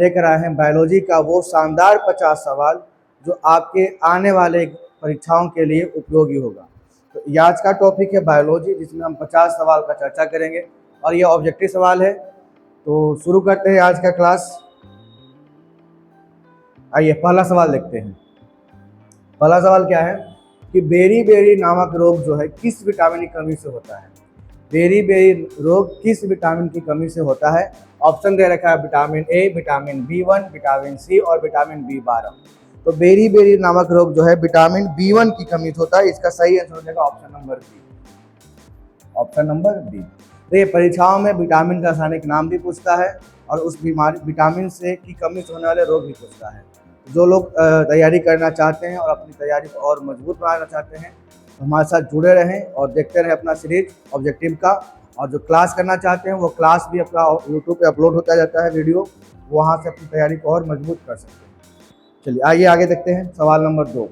लेकर आए हैं बायोलॉजी का वो शानदार 50 सवाल जो आपके आने वाले परीक्षाओं के लिए उपयोगी होगा। तो ये आज का टॉपिक है बायोलॉजी, जिसमें हम 50 सवाल का चर्चा करेंगे और ये ऑब्जेक्टिव सवाल है। तो शुरू करते हैं आज का क्लास। आइए पहला सवाल देखते हैं। पहला सवाल क्या है कि बेरी नामक रोग जो है किस विटामिन की कमी से होता है। बेरी रोग किस विटामिन की कमी से होता है। ऑप्शन दे रखा है vitamin A, vitamin B1, vitamin C और विटामिन B12। तो बेरी नामक रोग जो है विटामिन B1 की कमी से होता है। इसका सही आंसर हो जाएगा option number B. Option number B. तो ये परीक्षाओं में विटामिन का रासायनिक नाम भी पूछता है और उस बीमारी विटामिन से की कमी से होने वाले रोग भी पूछता है। जो लोग तैयारी करना चाहते हैं और अपनी तैयारी को और मजबूत बनाना चाहते हैं, हमारे साथ जुड़े रहें और देखते रहें अपना सीरीज ऑब्जेक्टिव का। और जो क्लास करना चाहते हैं वो क्लास भी अपना यूट्यूब पे अपलोड होता जाता है वीडियो, वहाँ से अपनी तैयारी को और मजबूत कर सकते हैं। चलिए आइए आगे देखते हैं। सवाल नंबर 2,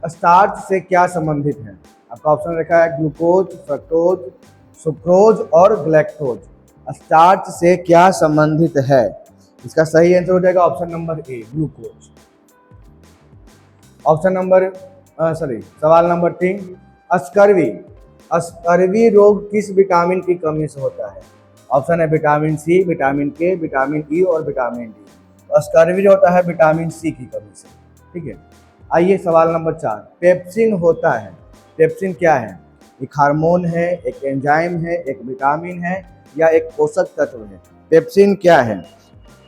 स्टार्च से क्या संबंधित है। आपका ऑप्शन रखा है ग्लूकोज, फ्रक्टोज, सुक्रोज और ग्लैक्टोज। स्टार्च से क्या संबंधित है। इसका सही आंसर हो जाएगा ऑप्शन नंबर ए, ग्लूकोज। सवाल नंबर 3, स्कर्वी रोग किस विटामिन की कमी से होता है। ऑप्शन है विटामिन सी, विटामिन के, विटामिन ई और विटामिन डी। तो स्कर्वी जो होता है विटामिन सी की कमी से। ठीक है। आइए सवाल नंबर 4, पेप्सिन होता है। पेप्सिन क्या है। एक हार्मोन है, एक एंजाइम है, एक विटामिन है या एक पोषक तत्व है। पेप्सिन क्या है।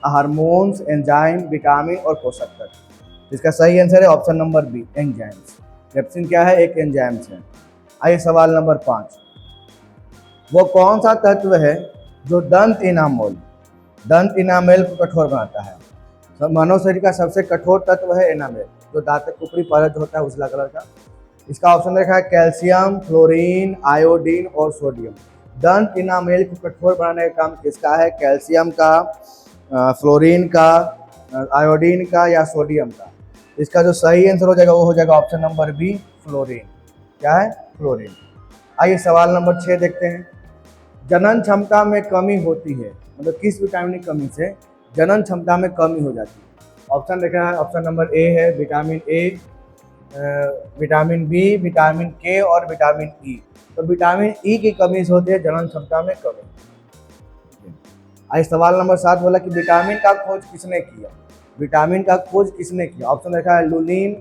हार्मोन्स, एंजाइम, विटामिन और पोषक तत्व। इसका सही आंसर है option number B, enzymes. Pepsin क्या है, एक एंजाइम्स है। आइए सवाल नंबर 5, वो कौन सा तत्व है जो दंत इनामेल को कठोर बनाता है। मानव शरीर का सबसे कठोर तत्व है एनामेल, जो दांत की ऊपरी परत होता है उजला कलर का। इसका ऑप्शन रखा है कैल्शियम, फ्लोरीन, आयोडीन और सोडियम। दंत इनामेल को कठोर बनाने का काम किसका है। कैल्शियम का, फ्लोरीन का, आयोडीन का या सोडियम का। इसका जो सही आंसर हो जाएगा वो हो जाएगा ऑप्शन नंबर बी, फ्लोरीन। क्या है, फ्लोरीन। आइए सवाल नंबर 6 देखते हैं। जनन क्षमता में कमी होती है, मतलब किस विटामिन की कमी से जनन क्षमता में कमी हो जाती है। ऑप्शन देखा है, ऑप्शन नंबर ए है vitamin A, vitamin B, vitamin K और विटामिन ई। तो विटामिन ई की कमी से होती है जनन क्षमता में कमी। आज सवाल नंबर 7 बोला कि विटामिन का खोज किसने किया। विटामिन का खोज किसने किया। ऑप्शन रखा है लुलीन,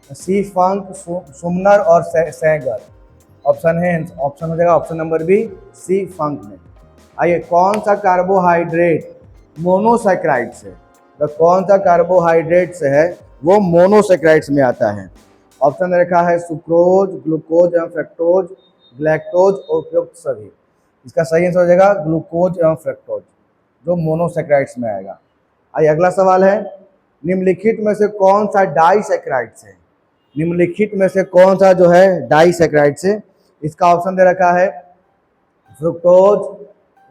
सी फंक, सुमनर और सैगर। ऑप्शन हो जाएगा ऑप्शन नंबर बी, सी फंक में। आइए कौन सा कार्बोहाइड्रेट मोनोसैकेराइड्स है। तो कौन सा कार्बोहाइड्रेट्स है वो मोनोसैकेराइड्स में आता है। ऑप्शन रखा है सुक्रोज, ग्लूकोज एवं फ्रक्टोज, ग्लैक्टोज और उपयुक्त सभी। इसका सही आंसर हो जाएगा ग्लूकोज एवं फ्रक्टोज, जो मोनोसैकेराइड्स में आएगा। आइए अगला सवाल है, निम्नलिखित में से कौन सा डाइसैकेराइड्स है। निम्नलिखित में से कौन सा जो है डाइसैकेराइड्स है। इसका ऑप्शन दे रखा है फ्रुक्टोज,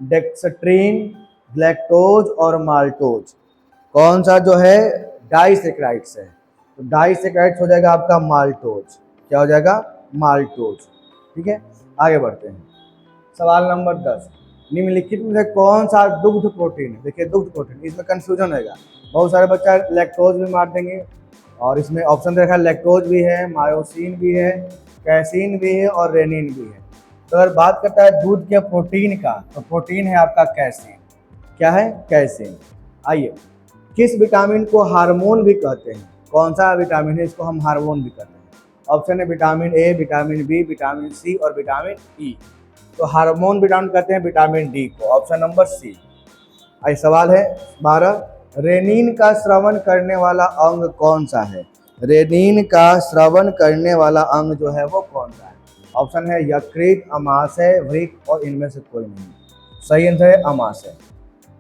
डेक्सट्रीन, ग्लैक्टोज और माल्टोज। कौन सा जो है डाइसैकेराइड्स है। तो डाइसैकेराइड्स हो जाएगा आपका माल्टोज। क्या हो जाएगा, माल्टोज। ठीक है, आगे बढ़ते हैं। सवाल नंबर 10, निम्नलिखित में से कौन सा दुग्ध प्रोटीन है। देखिए दुग्ध प्रोटीन, इसमें कंफ्यूजन होगा। बहुत सारे बच्चा लैक्टोज भी मार देंगे और इसमें ऑप्शन देखा लैक्टोज भी है, मायोसिन भी है, कैसीन भी है और रेनिन भी है। तो अगर बात करता है दूध के प्रोटीन का, तो प्रोटीन है आपका कैसीन। क्या है, कैसीन। आइए, किस विटामिन को हार्मोन भी कहते हैं। कौन सा विटामिन है इसको हम हार्मोन भी कहते हैं। ऑप्शन है vitamin A, vitamin B, vitamin C और विटामिन ई। तो हार्मोन विटामिन कहते हैं विटामिन डी को, ऑप्शन नंबर सी। आई सवाल है 12, रेनिन का स्रवण करने वाला अंग कौन सा है। रेनिन का स्रवण करने वाला अंग जो है वो कौन सा है। ऑप्शन है यकृत, अमाशय, वृक्क और इनमें से कोई नहीं। सही आंसर है अमाशय।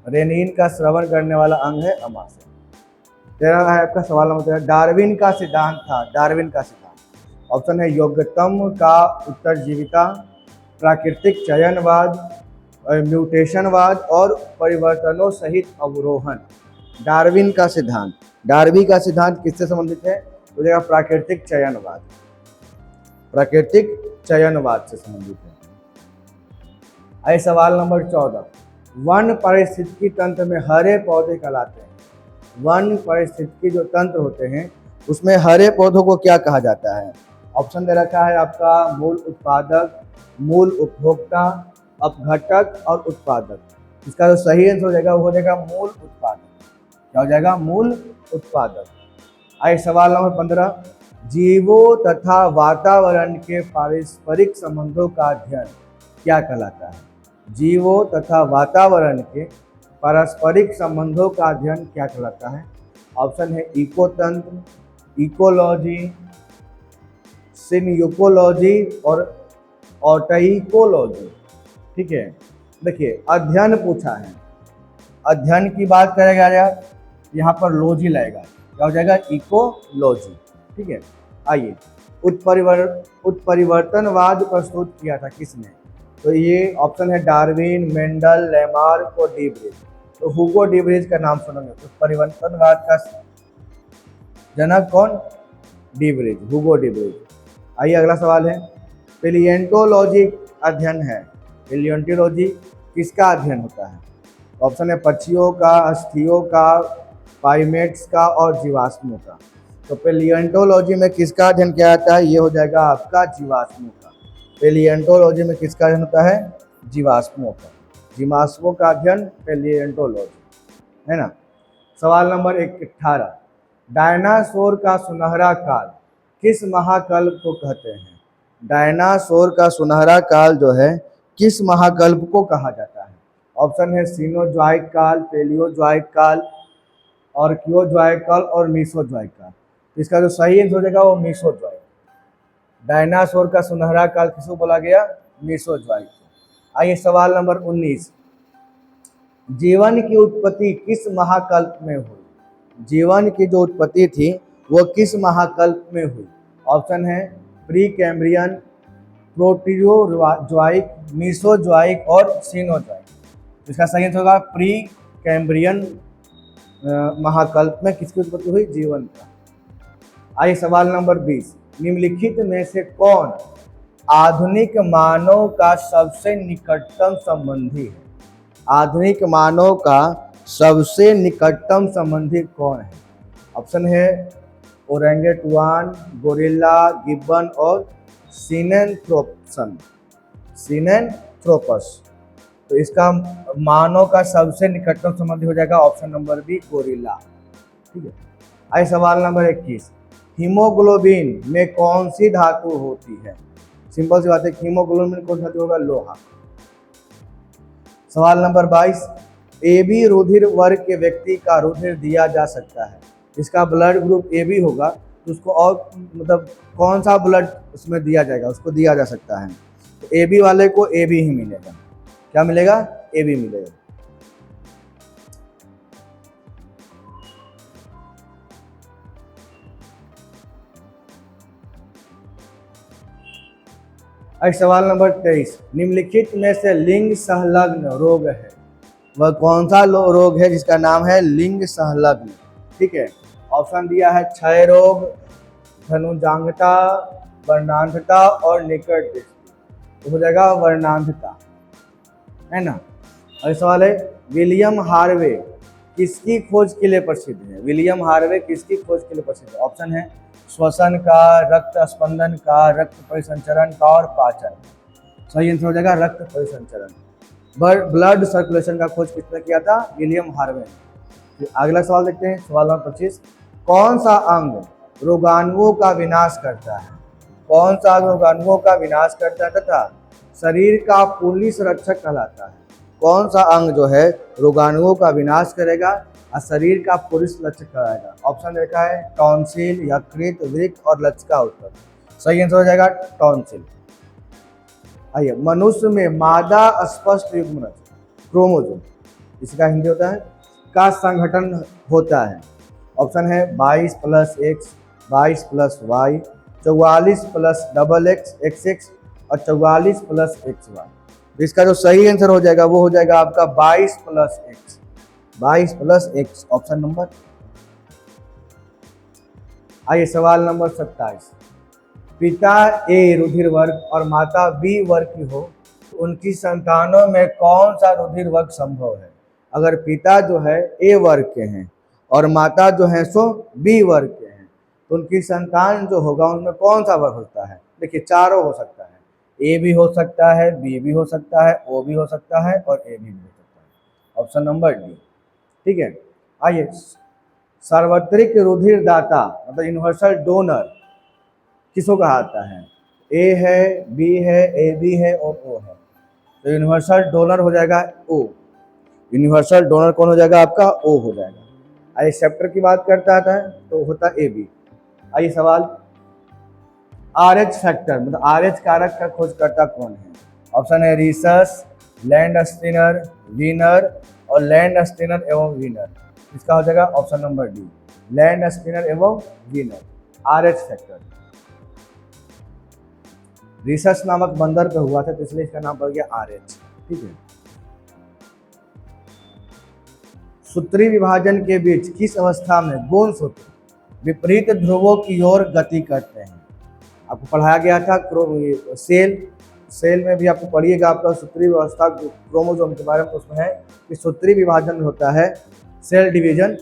रेनिन का स्रवण करने वाला अंग है अमाशय। तेरह है आपका सवाल नंबर 13, डार्विन का सिद्धांत था। डार्विन का सिद्धांत। ऑप्शन है योग्यतम का उत्तरजीविता, प्राकृतिक चयनवाद, म्यूटेशनवाद और परिवर्तनों सहित अवरोहण। डार्विन का सिद्धांत। डार्विन का सिद्धांत किससे संबंधित है। तो जगह प्राकृतिक चयनवाद, प्राकृतिक चयनवाद से संबंधित है। आइए सवाल नंबर 14, वन पारिस्थितिकी तंत्र में हरे पौधे कहलाते हैं। वन पारिस्थितिकी जो तंत्र होते हैं उसमें हरे पौधों को क्या कहा जाता है? ऑप्शन दे रखा है आपका मूल उत्पादक, मूल उपभोक्ता, अपघटक और उत्पादक। इसका जो सही आंसर हो जाएगा वो हो जाएगा मूल उत्पादक। क्या हो जाएगा? मूल उत्पादक। आइए सवाल नंबर 15, जीवों तथा वातावरण के पारस्परिक संबंधों का अध्ययन क्या कहलाता है? जीवों तथा वातावरण के पारस्परिक संबंधों का अध्ययन क्या कहलाता है? ऑप्शन है इकोतंत्र, इकोलॉजी, सिम्यूकोलॉजी और ऑटोइकोलॉजी। ठीक है, देखिए अध्ययन पूछा है, अध्ययन की बात करेगा यार, यहाँ पर लॉजी लगेगा। क्या हो जाएगा? इकोलॉजी। ठीक है, आइए उत्परिवर्तनवाद प्रस्तुत किया था किसने? तो ये ऑप्शन है डार्विन, मेंडल, लेमार्क और डी ब्रिज। तो हुगो डी ब्रिज का नाम सुनेंगे। उत्परिवर्तनवाद का जनक कौन? डी ब्रिज, हुगो डी ब्रिज। आइए अगला सवाल है, पेलिएंटोलॉजी अध्ययन है। पेलिएंटोलॉजी किसका अध्ययन होता है? ऑप्शन है पक्षियों का, अस्थियों का, प्राइमेट्स का और जीवाश्मों का। तो पेलिएंटोलॉजी में किसका अध्ययन किया जाता है? ये हो जाएगा आपका जीवाश्मों का। पेलिएंटोलॉजी में किसका अध्ययन होता है? जीवाश्मों का। जीवाश्मों का अध्ययन पेलिएंटोलॉजी, है ना। सवाल नंबर 18, डायनासोर का सुनहरा काल किस महाकल्प को कहते हैं? डायनासोर का सुनहरा काल जो है किस महाकल्प को कहा जाता है? ऑप्शन है सीनोजॉइक काल, पेलियोजॉइक काल, आर्कियोजॉइक काल और मीसोजॉइक काल। इसका जो सही आंसर हो जाएगा वो मीसोजॉइक। डायनासोर का सुनहरा काल किसको बोला गया? मीसोजॉइक। आइए सवाल नंबर 19, जीवन की उत्पत्ति किस महाकल्प में हुई? जीवन की जो उत्पत्ति थी वो किस महाकल्प में हुई? ऑप्शन है प्री कैम्ब्रियन, प्रोटीरोजॉइक, मीसोजॉइक और सीनोजॉइक। इसका सही आंसर होगा प्री कैम्ब्रियन महाकल्प में किसकी उत्पत्ति हुई? जीवन का। आइए सवाल नंबर 20, निम्नलिखित में से कौन आधुनिक मानव का सबसे निकटतम संबंधी है? आधुनिक मानव का सबसे निकटतम संबंधी कौन है? ऑप्शन है ओरेंगेटुआन, गोरिल्ला, गिब्बन और सिनेंथ्रोपस। तो इसका मानव का सबसे निकटतम संबंधी हो जाएगा ऑप्शन नंबर बी, गोरिल्ला। ठीक है, आइए सवाल नंबर 21, हीमोग्लोबिन में कौन सी धातु होती है? सिंपल सी बात है, हीमोग्लोबिन में कौन सी धातु होगा? लोहा। सवाल नंबर 22, AB रुधिर वर्ग के व्यक्ति का रुधिर दिया जा सकता है। इसका ब्लड ग्रुप AB होगा तो उसको और मतलब कौन सा ब्लड उसमें दिया जाएगा? उसको दिया जा सकता है तो AB वाले को AB ही मिलेगा। क्या मिलेगा? AB मिलेगा। अब सवाल नंबर 23, निम्नलिखित में से लिंग संलग्न रोग है वह कौन सा रोग है जिसका नाम है लिंग संलग्न? ठीक है, ऑप्शन दिया है क्षय रोग, धनुजांगता, वर्णांधता और निकट दृष्टि। तो हो जाएगा वर्णांधता, है ना। अगला सवाल है, विलियम हार्वे किसकी खोज के लिए प्रसिद्ध है? विलियम हार्वे किसकी खोज के लिए प्रसिद्ध है? ऑप्शन है श्वसन का, रक्त स्पंदन का, रक्त परिसंचरण का और पाचन। सही आंसर हो जाएगा रक्त परिसंचरण। ब्लड सर्कुलेशन का खोज किसने किया था? विलियम हार्वे ने। अगला सवाल देखते हैं, सवाल नंबर 25, कौन सा अंग रोगाणुओं का विनाश करता है? कौन सा अंग रोगाणुओं का विनाश करता है तथा शरीर का पुलिस रक्षक कहलाता है? कौन सा अंग जो है रोगाणुओं का विनाश करेगा और शरीर का पुलिस रक्षक कहलाएगा? ऑप्शन देखा है टॉन्सिल, यकृत, वृक्क और लचका उत्तर। सही आंसर हो जाएगा टॉन्सिल। आइए, मनुष्य में मादा स्पष्ट युग्म क्रोमोसोम, इसका हिंदी होता है, का संगठन होता है। ऑप्शन है 22 + X, 22 + Y, 44 + XX XX और 44 + XY। इसका जो सही आंसर हो जाएगा वो हो जाएगा आपका 22 + X, 22 + X, ऑप्शन नंबर। आइए सवाल नंबर 27, पिता A रुधिर वर्ग और माता B वर्ग की हो उनकी संतानों में कौन सा रुधिर वर्ग संभव है? अगर पिता जो है ए वर्ग के हैं और माता जो है सो बी वर्ग के हैं, तो उनकी संतान जो होगा उनमें कौन सा वर्ग होता है? देखिए चारों हो सकता है, ए भी हो सकता है, बी भी हो सकता है, ओ भी हो सकता है और ए भी हो सकता है। Option number D. ठीक है, आइए, सार्वत्रिक रुधिर दाता मतलब यूनिवर्सल डोनर किसको कहा है? ए है, बी है, ए बी है और ओ है। तो यूनिवर्सल डोनर हो जाएगा ओ। यूनिवर्सल डोनर कौन हो जाएगा आपका? ओ हो जाएगा। आइए सेप्टर की बात करता है तो होता ए बी। आइए सवाल, आर एच फैक्टर मतलब आर एच कारक का खोजकर्ता कौन है? ऑप्शन है रीसस, लैंड स्टीनर, वीनर और लैंड स्टीनर एवं वीनर। इसका हो जाएगा option number D, Landsteiner एवं Wiener. R H factor research नामक बंदर पे हुआ था तो इसलिए इसका नाम पड़ गया आर एच। ठीक है, सूत्री विभाजन के बीच किस अवस्था में गुणसूत्र विपरीत ध्रुवों की ओर गति करते हैं? आपको पढ़ाया गया था सेल में भी आपको पढ़िएगा आपका सूत्री व्यवस्था क्रोमोसोम के बारे में, उसमें है कि सूत्री विभाजन होता है सेल डिवीजन,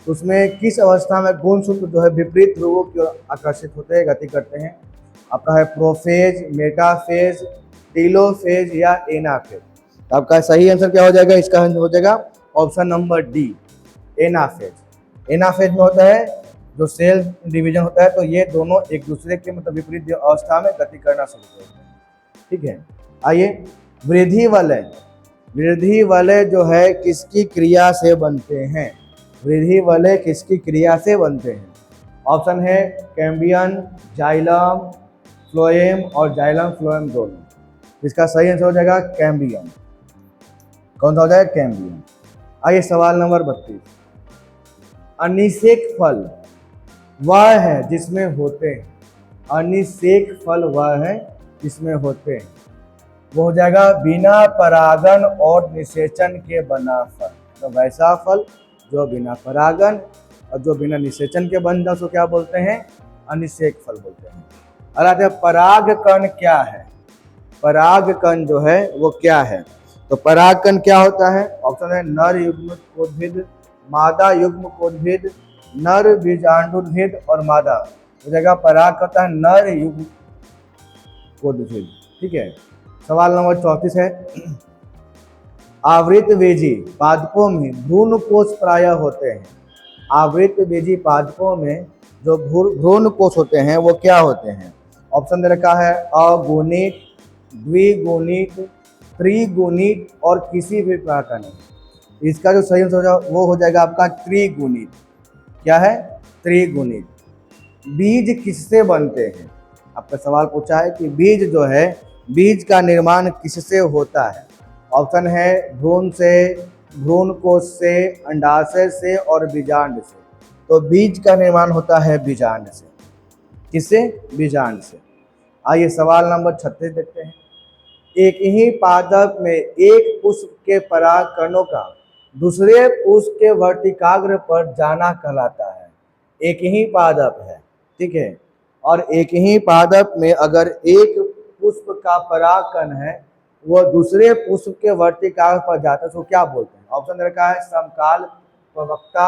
उसमें किस अवस्था में गुणसूत्र जो है विपरीत ध्रुवों की ओर आकर्षित होते हैं, गति करते हैं? आपका है प्रोफेज, मेटाफेज, टीलोफेज या एनाफेज। तो आपका सही आंसर क्या हो जाएगा? इसका हो जाएगा option number D, anaphase. Anaphase में होता है जो सेल डिवीजन होता है, तो ये दोनों एक दूसरे के मतलब विपरीत अवस्था में गति करना शुरू करते हैं। ठीक है, आइए, वृद्धि वलय, वृद्धि वलय जो है किसकी क्रिया से बनते हैं? वृद्धि वलय किसकी क्रिया से बनते हैं? ऑप्शन है कैम्बियन, जाइलम, फ्लोएम और जाइलम फ्लोएम दोनों। इसका सही आंसर हो जाएगा कैम्बियन। कौन सा हो जाएगा? कैम्बियन। आइए सवाल नंबर 32, अनिषेक फल वह है जिसमें होते हैं, अनिषेक फल वह है जिसमें होते हैं, वो हो जाएगा बिना परागन और निषेचन के बना फल। तो वैसा फल जो बिना परागन और जो बिना निषेचन के बन जाए उसको क्या बोलते हैं? अनिषेक फल बोलते हैं। और पराग कण क्या है? पराग कण जो है वो क्या है? तो पराग कण क्या होता है? ऑप्शन है नर युग्मकोद्भिद, मादा युग्मकोद्भिद, नर बीजांडोद्भिद और मादा। हो जाएगा पराग होता है नर युग्मकोद्भिद। ठीक है, सवाल नंबर 34 है, आवृतबीजी पादपों में भ्रूण कोष प्रायः होते हैं। आवृतबीजी पादपों में जो भ्रूण कोष होते हैं वो क्या होते हैं? ऑप्शन दे रखा है अगुणित, द्विगुणित, त्रिगुणित और किसी भी प्रकार का नहीं। इसका जो सही आंसर वो हो जाएगा आपका त्रिगुणित। क्या है? त्रिगुणित। बीज किससे बनते हैं? आपका सवाल पूछा है कि बीज जो है, बीज का निर्माण किससे होता है? ऑप्शन है भ्रूण से, भ्रूण कोष से, अंडाशय से और बीजांड से। तो बीज का निर्माण होता है बीजांड से। किससे? बीजांड से। आइए सवाल नंबर 36 देखते हैं, एक ही पादप में एक पुष्प के परागकणों का दूसरे पुष्प के वर्तिकाग्र पर जाना कहलाता है। एक ही पादप है, ठीक है, और एक ही पादप में अगर एक पुष्प का परागकण है वो दूसरे पुष्प के वर्तिकाग्र पर जाता है तो क्या बोलते हैं? ऑप्शन रखा है समकाल प्रवक्ता,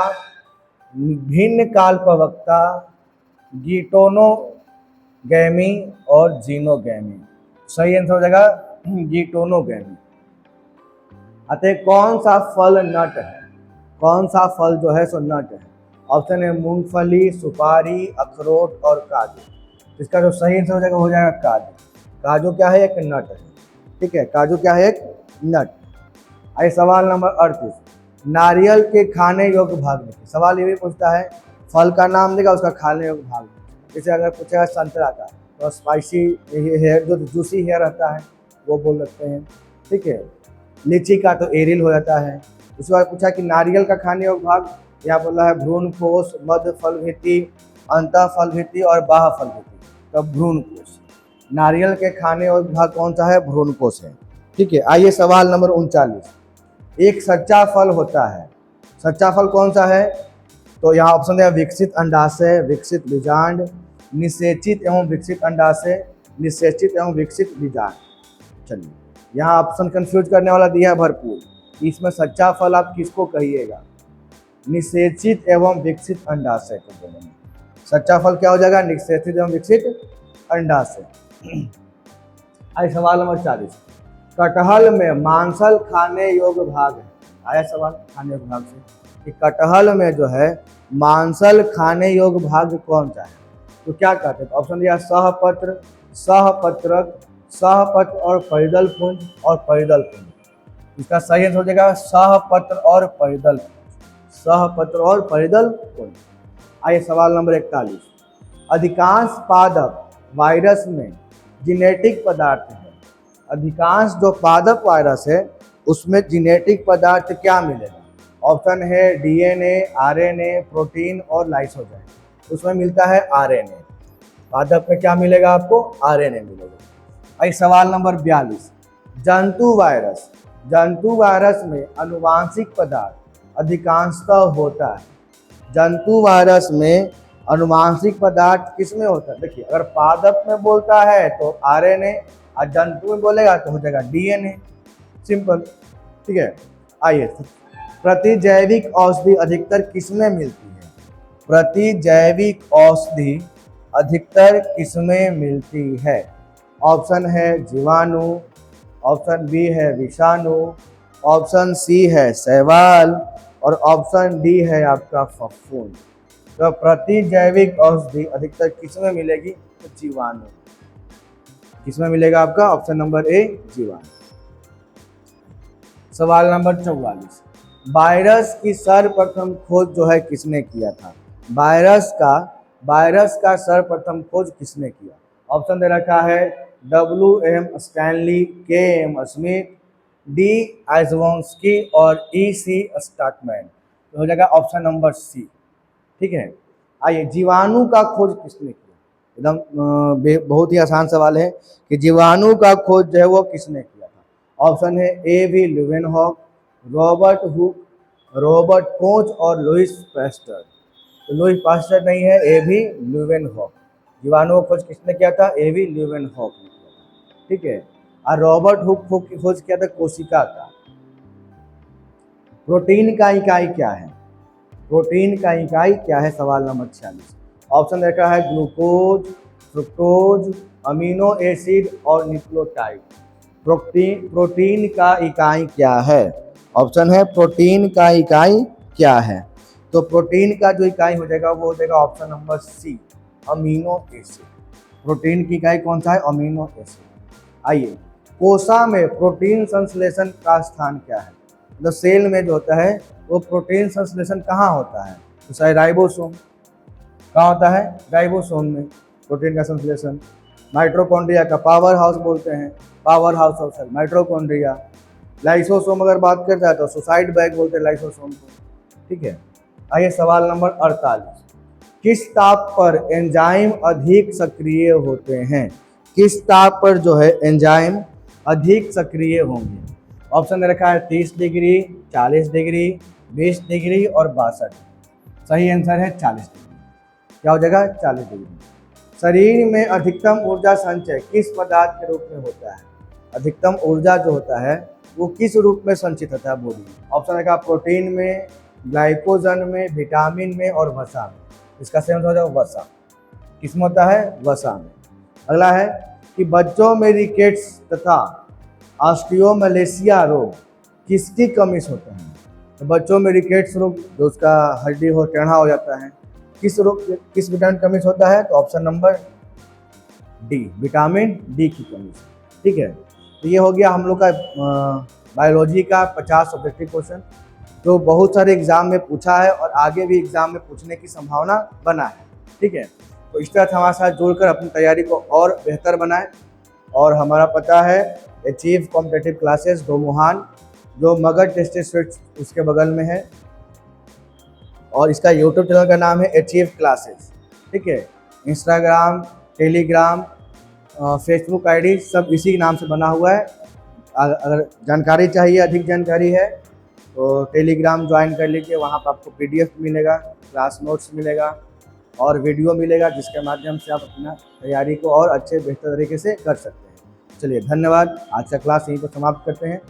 भिन्न काल प्रवक्ता, गीटोनोगैमी और जीनोगैमी। सही आंसर हो जाएगा गीटोनोगैमी। अतः कौन सा फल नट है? कौन सा फल जो है सो नट है? ऑप्शन है मूंगफली, सुपारी, अखरोट और काजू। इसका जो सही आंसर हो जाएगा काजू। काजू क्या है? एक नट है। ठीक है, काजू क्या है? एक नट। आइए सवाल नंबर 38, नारियल के खाने योग्य भाग लिखिए। सवाल ये भी पूछता है फल का नाम देगा, उसका खाने योग्य भाग। जैसे अगर पूछेगा संतरा का तो स्पाइसी हेयर जो जूसी हेयर रहता है वो बोल सकते हैं। ठीक है, लीची का तो एरिल हो जाता है। उसके बाद पूछा कि नारियल का खाने योग्य भाग, यहाँ बोला है भ्रूण कोष, मध्य फल भित्ति, अंतः फल भित्ति और बाह्य फल भित्ति। तो भ्रूण कोष, नारियल के खाने योग्य भाग कौन सा है? भ्रूण कोष है। ठीक है, आइए सवाल नंबर 39, एक सच्चा फल होता है, सच्चा फल कौन सा है? तो यहाँ ऑप्शन है विकसित अंडाशय, विकसित बीजांड, निषेचित एवं विकसित अंडाशय, निषेचित एवं विकसित बीजांड। चलिए यहाँ ऑप्शन कंफ्यूज करने वाला दिया है भरपूर। इसमें सच्चा फल आप किसको कहिएगा? निषेचित एवं विकसित अंडाशय को बोलेंगे। सच्चा फल क्या हो जाएगा? निषेचित एवं विकसित अंडाशय। आइए सवाल नंबर 40। कटहल में मांसल खाने योग्य भाग है। आया सवाल खाने योग्य भाग से कि कटहल में जो है मांसल खाने योग्य भाग कौन सा है? तो क्या कहते हैं? ऑप्शन दिया सहपत्र, सहपत्रक, सहपत्र और परिदल पुंज और परिदल पुंज। इसका सही आंसर हो जाएगा सहपत्र और परिदल पुंज, सहपत्र और परिदल पुंज। आइए सवाल नंबर 41। अधिकांश पादप वायरस में जेनेटिक पदार्थ है। अधिकांश जो पादप वायरस है उसमें जेनेटिक पदार्थ क्या मिलेगा? ऑप्शन है डीएनए, आरएनए, प्रोटीन और लाइसोजाइम। उसमें मिलता है आरएनए। पादप में क्या मिलेगा आपको? आरएनए मिलेगा। आई सवाल नंबर 42। जंतु वायरस, जंतु वायरस में आनुवांशिक पदार्थ अधिकांशतः होता है। जंतु वायरस में आनुवांशिक पदार्थ किसमें होता है? देखिए अगर पादप में बोलता है तो आरएनए और जंतु में बोलेगा तो हो जाएगा डीएनए। सिंपल, ठीक है। आइए प्रतिजैविक औषधि अधिकतर किसमें मिलती है? प्रतिजैविक औषधि अधिकतर किसमें मिलती है? ऑप्शन है जीवाणु, ऑप्शन बी है विषाणु, ऑप्शन सी है शैवाल और ऑप्शन डी है आपका फफूंद। तो प्रतिजैविक औषधि अधिकतर किसमें मिलेगी? तो जीवाणु। किसमें मिलेगा आपका? ऑप्शन नंबर ए जीवाणु। सवाल नंबर 44। वायरस की सर्वप्रथम खोज जो है किसने किया था? वायरस का सर्वप्रथम खोज किसने किया? ऑप्शन दे रखा है WM Stanley, KM Smith, D आइजवोंस्की और EC स्टॉकमैन। तो हो जाएगा ऑप्शन नंबर सी, ठीक है। आइए जीवाणु का खोज किसने किया? एकदम बहुत ही आसान सवाल है कि जीवाणु का खोज जो है वो किसने किया था? ऑप्शन है A.V. Leeuwenhoek, Robert Hooke, Robert Koch और लुइस पास्चर। तो लुइस पास्चर नहीं है, A.V. ल्यूवेनहॉक। जीवाणु का खोज किसने किया था? A.V. ल्यूवेनहॉक ने किया था, ठीक है। और रॉबर्ट हुक की खोज किया था कोशिका का। प्रोटीन का इकाई क्या है? प्रोटीन का इकाई क्या है? सवाल नंबर 46। ऑप्शन देखा है ग्लूकोज, फ्रुक्टोज, अमीनो एसिड और न्यूक्लियोटाइड। प्रोटीन का इकाई क्या है? ऑप्शन है प्रोटीन का इकाई क्या है? तो प्रोटीन का जो इकाई हो जाएगा वो हो जाएगा option number C, amino acid. Protein की इकाई कौन सा है? Amino acid. आइए कोशा में प्रोटीन संश्लेषण का स्थान क्या है? मतलब सेल में जो होता है वो प्रोटीन संश्लेषण कहाँ होता है? तो शायद राइबोसोम। कहाँ होता है? राइबोसोम में प्रोटीन का संश्लेषण। माइटोकॉन्ड्रिया का पावर हाउस बोलते हैं, power house of cell mitochondria. Lysosome अगर बात करता है तो सुसाइड बैग बोलते हैं लाइसोसोम को, ठीक है। आइए सवाल नंबर 48। किस ताप पर एंजाइम अधिक सक्रिय होते हैं? किस ताप पर जो है एंजाइम अधिक सक्रिय होंगे? ऑप्शन दे रखा है 30 डिग्री, 40 डिग्री, 20 डिग्री और 62। सही आंसर है 40 डिग्री। क्या हो जाएगा? 40 डिग्री। शरीर में अधिकतम ऊर्जा संचय किस पदार्थ के रूप में होता है? अधिकतम ऊर्जा जो होता है वो किस रूप में संचित होता है बॉडी में? ऑप्शन देखा प्रोटीन में, ग्लाइकोजन में, विटामिन में और वसा में। इसका सही आंसर हो जाएगा वसा। किसमें होता है? वसा में। अगला है कि बच्चों में रिकेट्स तथा ऑस्टियोमलेशिया रोग किसकी कमी से होता है? तो बच्चों में रिकेट्स रोग जो उसका हड्डी हो टेढ़ा हो जाता है, किस विटामिन की कमी से होता है? तो option number D, vitamin D की कमी से, ठीक है। तो ये हो गया हम लोग का बायोलॉजी का 50 ऑब्जेक्टिव क्वेश्चन जो बहुत सारे एग्जाम में पूछा है और आगे भी एग्जाम में पूछने की संभावना बना है, ठीक है। तो इस तरह हमारे साथ जुड़कर अपनी तैयारी को और बेहतर बनाएं। और हमारा पता है अचीव कॉम्पिटिटिव क्लासेस दोमुहान, जो मगध टेस्ट स्विट्स उसके बगल में है, और इसका यूट्यूब चैनल का नाम है अचीव क्लासेस, ठीक है। इंस्टाग्राम, टेलीग्राम, फेसबुक आईडी सब इसी के नाम से बना हुआ है। अगर जानकारी चाहिए, अधिक जानकारी है तो टेलीग्राम ज्वाइन कर लीजिए। वहाँ पर आपको PDF मिलेगा, क्लास नोट्स मिलेगा और वीडियो मिलेगा, जिसके माध्यम से आप अपना तैयारी को और अच्छे बेहतर तरीके से कर सकते हैं। चलिए धन्यवाद, आज का क्लास यहीं पर समाप्त करते हैं।